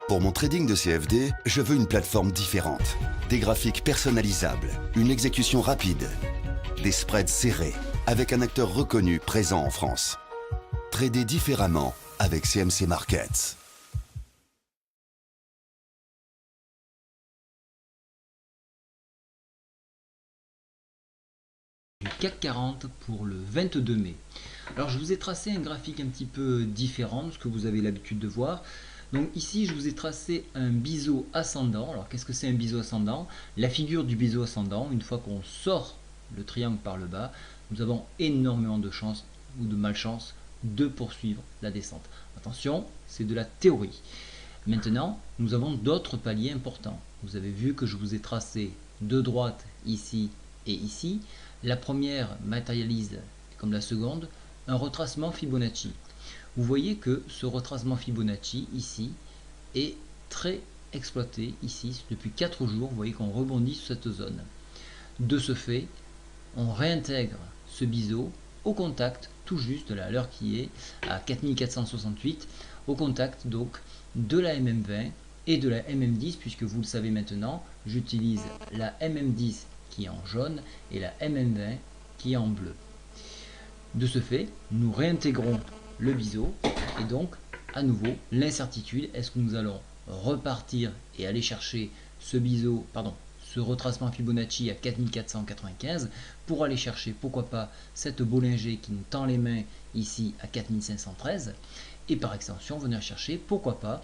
Pour mon trading de CFD, je veux une plateforme différente. Des graphiques personnalisables, une exécution rapide, des spreads serrés, avec un acteur reconnu présent en France. Trader différemment avec CMC Markets. Du CAC 40 pour le 22 mai. Alors je vous ai tracé un graphique un petit peu différent de ce que vous avez l'habitude de voir. Donc ici je vous ai tracé un biseau ascendant. Alors qu'est-ce que c'est un biseau ascendant? La figure du biseau ascendant, une fois qu'on sort le triangle par le bas, nous avons énormément de chance ou de malchance de poursuivre la descente. Attention, c'est de la théorie. Maintenant, nous avons d'autres paliers importants. Vous avez vu que je vous ai tracé de droite ici et ici. La première matérialise, comme la seconde, un retracement Fibonacci. Vous voyez que ce retracement Fibonacci ici est très exploité ici depuis 4 jours. Vous voyez qu'on rebondit sur cette zone. De ce fait, on réintègre ce biseau au contact tout juste, à l'heure qui est à 4468, au contact donc de la MM20 et de la MM10, puisque vous le savez maintenant, j'utilise la MM10 qui est en jaune et la MM20 qui est en bleu. De ce fait, nous réintégrons le biseau et donc à nouveau l'incertitude, est-ce que nous allons repartir et aller chercher ce biseau, ce retracement Fibonacci à 4495 pour aller chercher pourquoi pas cette Bollinger qui nous tend les mains ici à 4513 et par extension venir chercher pourquoi pas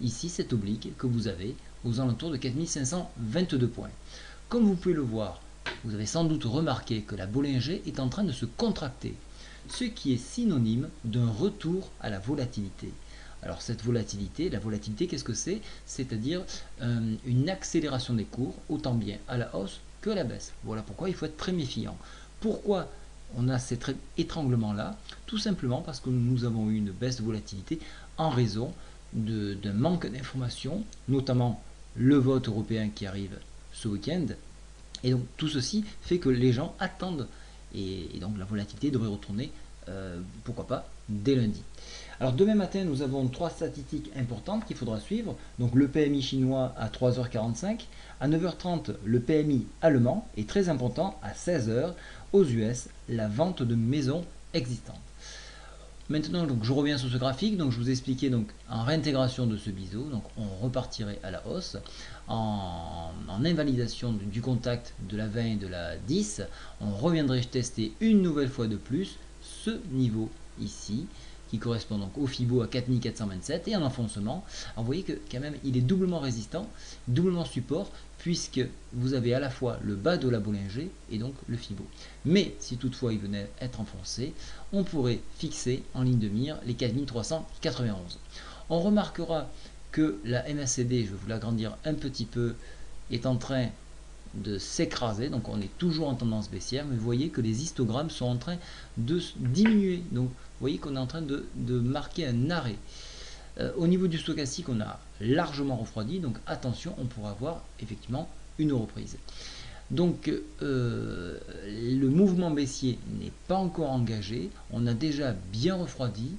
ici cette oblique que vous avez aux alentours de 4522 points. Comme vous pouvez le voir, vous avez sans doute remarqué que la Bollinger est en train de se contracter, ce qui est synonyme d'un retour à la volatilité. Alors cette volatilité, la volatilité qu'est-ce que c'est? C'est-à-dire une accélération des cours, autant bien à la hausse que à la baisse. Voilà pourquoi il faut être très méfiant. Pourquoi on a cet étranglement là? Tout simplement parce que nous avons eu une baisse de volatilité en raison d'un manque d'informations, notamment le vote européen qui arrive ce week-end. Et donc tout ceci fait que les gens attendent et donc la volatilité devrait retourner, pourquoi pas, dès lundi. Alors demain matin, nous avons 3 statistiques importantes qu'il faudra suivre. Donc le PMI chinois à 3h45, à 9h30 le PMI allemand et très important à 16h aux US la vente de maisons existantes. Maintenant, donc, je reviens sur ce graphique. Donc, je vous expliquais donc en réintégration de ce biseau, donc on repartirait à la hausse. En invalidation du contact de la 20 et de la 10, on reviendrait tester une nouvelle fois de plus ce niveau ici, qui correspond donc au Fibo à 4427 et en enfoncement. Alors, vous voyez que quand même il est doublement résistant, doublement support, puisque vous avez à la fois le bas de la Bollinger et donc le Fibo. Mais si toutefois il venait être enfoncé, on pourrait fixer en ligne de mire les 4391. On remarquera que la MACD, je vais vous l'agrandir un petit peu, est en train de s'écraser, donc on est toujours en tendance baissière, mais vous voyez que les histogrammes sont en train de diminuer, donc vous voyez qu'on est en train de marquer un arrêt. Au niveau du stochastique, on a largement refroidi, donc attention, on pourra avoir effectivement une reprise. Donc le mouvement baissier n'est pas encore engagé, on a déjà bien refroidi.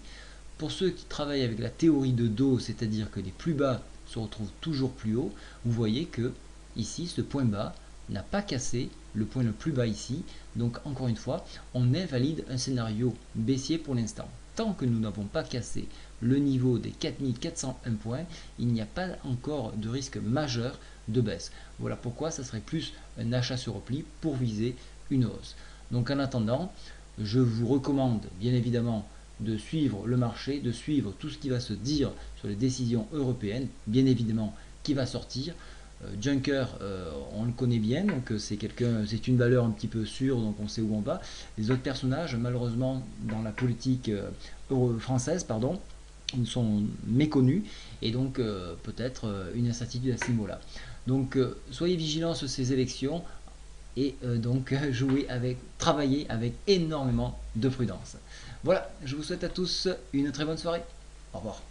Pour ceux qui travaillent avec la théorie de dos, c'est-à-dire que les plus bas se retrouvent toujours plus haut, vous voyez que ici, ce point bas n'a pas cassé le point le plus bas ici. Donc encore une fois, on invalide un scénario baissier pour l'instant. Tant que nous n'avons pas cassé le niveau des 4401 points, il n'y a pas encore de risque majeur de baisse. Voilà pourquoi ça serait plus un achat sur repli pour viser une hausse. Donc en attendant, je vous recommande bien évidemment de suivre le marché, de suivre tout ce qui va se dire sur les décisions européennes, bien évidemment qui va sortir. Juncker, on le connaît bien, donc c'est une valeur un petit peu sûre, donc on sait où on va. Les autres personnages, malheureusement, dans la politique française, ils sont méconnus et donc peut-être une incertitude à ce niveau-là. Donc soyez vigilants sur ces élections et donc travaillez avec énormément de prudence. Voilà, je vous souhaite à tous une très bonne soirée. Au revoir.